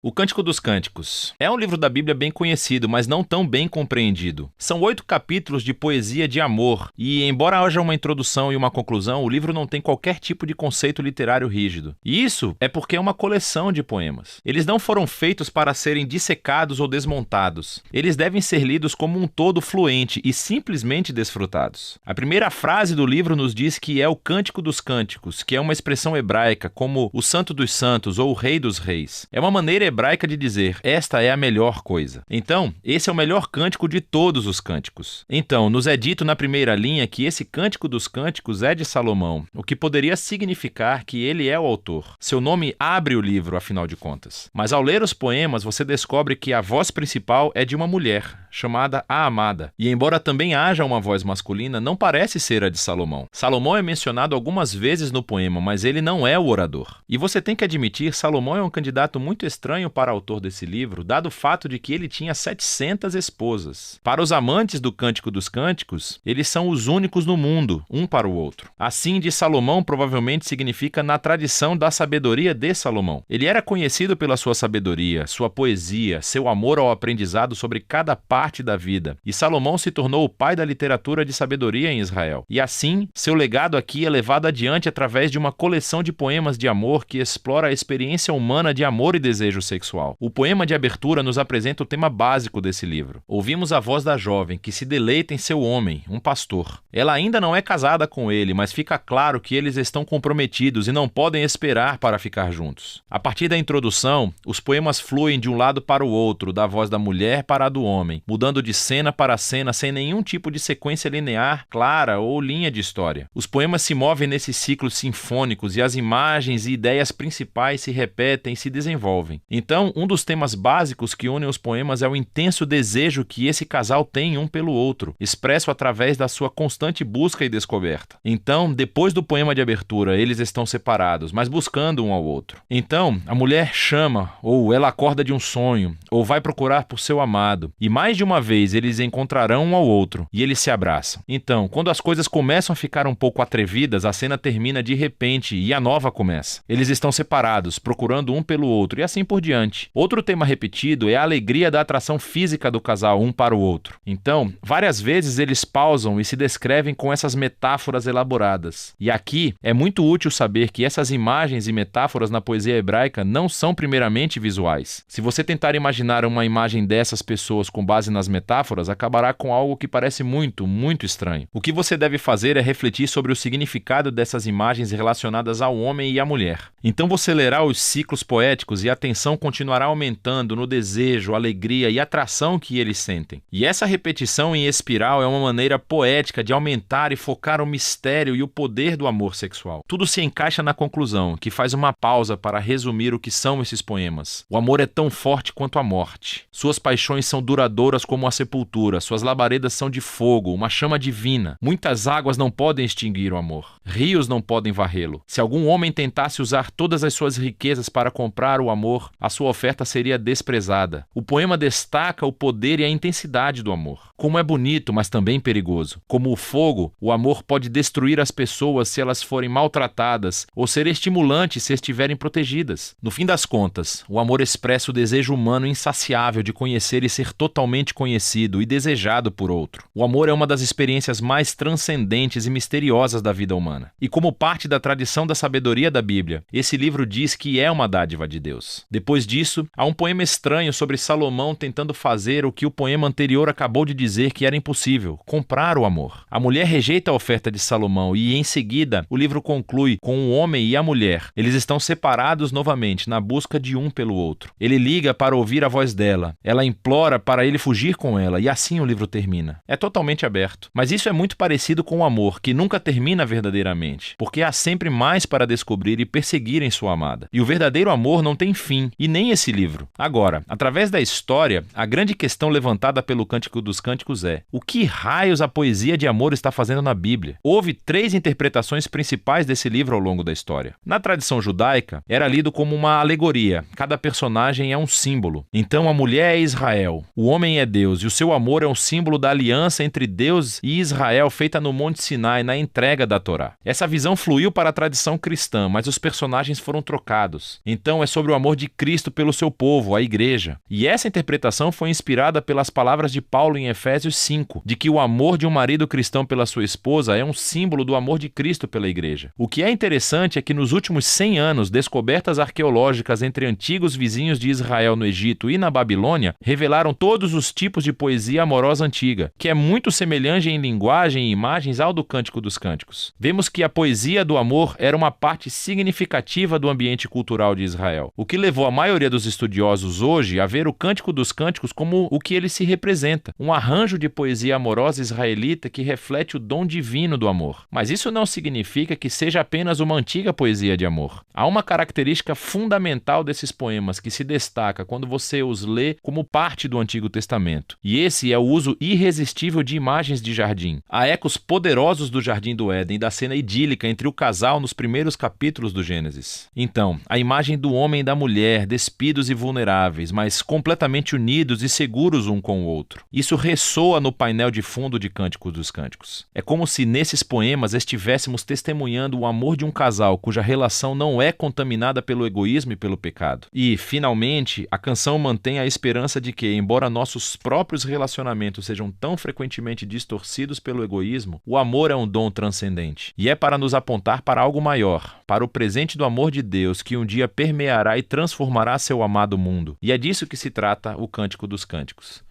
O Cântico dos Cânticos é um livro da Bíblia bem conhecido, mas não tão bem compreendido. São 8 capítulos de poesia de amor, e embora haja uma introdução e uma conclusão, o livro não tem qualquer tipo de conceito literário rígido. E isso é porque é uma coleção de poemas. Eles não foram feitos para serem dissecados ou desmontados. Eles devem ser lidos como um todo fluente e simplesmente desfrutados. A primeira frase do livro nos diz que é o Cântico dos Cânticos, que é uma expressão hebraica como o Santo dos Santos ou o Rei dos Reis. É uma maneira hebraica de dizer, esta é a melhor coisa. Então, esse é o melhor cântico de todos os cânticos. Então, nos é dito na primeira linha que esse Cântico dos Cânticos é de Salomão, o que poderia significar que ele é o autor. Seu nome abre o livro, afinal de contas. Mas ao ler os poemas, você descobre que a voz principal é de uma mulher, chamada a Amada. E embora também haja uma voz masculina, não parece ser a de Salomão. Salomão é mencionado algumas vezes no poema, mas ele não é o orador. E você tem que admitir, Salomão é um candidato muito estranho para autor desse livro, dado o fato de que ele tinha 700 esposas. Para os amantes do Cântico dos Cânticos, eles são os únicos no mundo, um para o outro. Assim, de Salomão provavelmente significa na tradição da sabedoria de Salomão. Ele era conhecido pela sua sabedoria, sua poesia, seu amor ao aprendizado sobre cada parte da vida. E Salomão se tornou o pai da literatura de sabedoria em Israel. E assim, seu legado aqui é levado adiante através de uma coleção de poemas de amor que explora a experiência humana de amor e desejo sexual. O poema de abertura nos apresenta o tema básico desse livro. Ouvimos a voz da jovem que se deleita em seu homem, um pastor. Ela ainda não é casada com ele, mas fica claro que eles estão comprometidos e não podem esperar para ficar juntos. A partir da introdução, os poemas fluem de um lado para o outro, da voz da mulher para a do homem, mudando de cena para cena sem nenhum tipo de sequência linear, clara ou linha de história. Os poemas se movem nesses ciclos sinfônicos e as imagens e ideias principais se repetem e se desenvolvem. Então, um dos temas básicos que unem os poemas é o intenso desejo que esse casal tem um pelo outro, expresso através da sua constante busca e descoberta. Então, depois do poema de abertura, eles estão separados, mas buscando um ao outro. Então, a mulher chama, ou ela acorda de um sonho, ou vai procurar por seu amado, e mais de uma vez eles encontrarão um ao outro, e eles se abraçam. Então, quando as coisas começam a ficar um pouco atrevidas, a cena termina de repente e a nova começa. Eles estão separados, procurando um pelo outro, e assim por diante. Outro tema repetido é a alegria da atração física do casal um para o outro. Então, várias vezes eles pausam e se descrevem com essas metáforas elaboradas. E aqui é muito útil saber que essas imagens e metáforas na poesia hebraica não são primeiramente visuais. Se você tentar imaginar uma imagem dessas pessoas com base nas metáforas, acabará com algo que parece muito estranho. O que você deve fazer é refletir sobre o significado dessas imagens relacionadas ao homem e à mulher. Então você lerá os ciclos poéticos e a atenção continuará aumentando no desejo, alegria e atração que eles sentem. E essa repetição em espiral é uma maneira poética de aumentar e focar o mistério e o poder do amor sexual. Tudo se encaixa na conclusão, que faz uma pausa para resumir o que são esses poemas. O amor é tão forte quanto a morte. Suas paixões são duradouras como a sepultura, suas labaredas são de fogo, uma chama divina. Muitas águas não podem extinguir o amor. Rios não podem varrê-lo. Se algum homem tentasse usar todas as suas riquezas para comprar o amor, a sua oferta seria desprezada. O poema destaca o poder e a intensidade do amor. Como é bonito, mas também perigoso. Como o fogo, o amor pode destruir as pessoas se elas forem maltratadas ou ser estimulante se estiverem protegidas. No fim das contas, o amor expressa o desejo humano insaciável de conhecer e ser totalmente conhecido e desejado por outro. O amor é uma das experiências mais transcendentes e misteriosas da vida humana. E como parte da tradição da sabedoria da Bíblia, esse livro diz que é uma dádiva de Deus. Depois disso, há um poema estranho sobre Salomão tentando fazer o que o poema anterior acabou de dizer que era impossível: comprar o amor. A mulher rejeita a oferta de Salomão e, em seguida, o livro conclui com o homem e a mulher. Eles estão separados novamente, na busca de um pelo outro. Ele liga para ouvir a voz dela. Ela implora para ele fugir com ela, e assim o livro termina. É totalmente aberto. Mas isso é muito parecido com o amor, que nunca termina verdadeiramente, porque há sempre mais para descobrir e perseguir em sua amada. E o verdadeiro amor não tem fim, e nem esse livro. Agora, através da história, a grande questão levantada pelo Cântico dos Cânticos é: o que raios a poesia de amor está fazendo na Bíblia? Houve 3 interpretações principais desse livro ao longo da história. Na tradição judaica, era lido como uma alegoria. Cada personagem é um símbolo. Então a mulher é Israel, o homem é Deus, e o seu amor é um símbolo da aliança entre Deus e Israel feita no Monte Sinai, na entrega da Torá. Essa visão fluiu para a tradição cristã, mas os personagens foram trocados. Então é sobre o amor de Cristo pelo seu povo, a igreja. E essa interpretação foi inspirada pelas palavras de Paulo em Efésios 5, de que o amor de um marido cristão pela sua esposa é um símbolo do amor de Cristo pela igreja. O que é interessante é que nos últimos 100 anos, descobertas arqueológicas entre antigos vizinhos de Israel no Egito e na Babilônia revelaram todos os tipos de poesia amorosa antiga, que é muito semelhante em linguagem e imagens ao do Cântico dos Cânticos. Vemos que a poesia do amor era uma parte significativa do ambiente cultural de Israel, o que levou a maioria dos estudiosos hoje a ver o Cântico dos Cânticos como o que ele se representa, um arranjo de poesia amorosa israelita que reflete o dom divino do amor. Mas isso não significa que seja apenas uma antiga poesia de amor. Há uma característica fundamental desses poemas que se destaca quando você os lê como parte do Antigo Testamento, e esse é o uso irresistível de imagens de jardim. Há ecos poderosos do Jardim do Éden e da cena idílica entre o casal nos primeiros capítulos do Gênesis. Então, a imagem do homem e da mulher, despidos e vulneráveis, mas completamente unidos e seguros um com o outro. Isso ressoa no painel de fundo de Cânticos dos Cânticos. É como se nesses poemas estivéssemos testemunhando o amor de um casal cuja relação não é contaminada pelo egoísmo e pelo pecado. E, finalmente, a canção mantém a esperança de que, embora nossos próprios relacionamentos sejam tão frequentemente distorcidos pelo egoísmo, o amor é um dom transcendente. E é para nos apontar para algo maior, para o presente do amor de Deus que um dia permeará e transformará seu amado mundo. E é disso que se trata o Cântico dos Cânticos.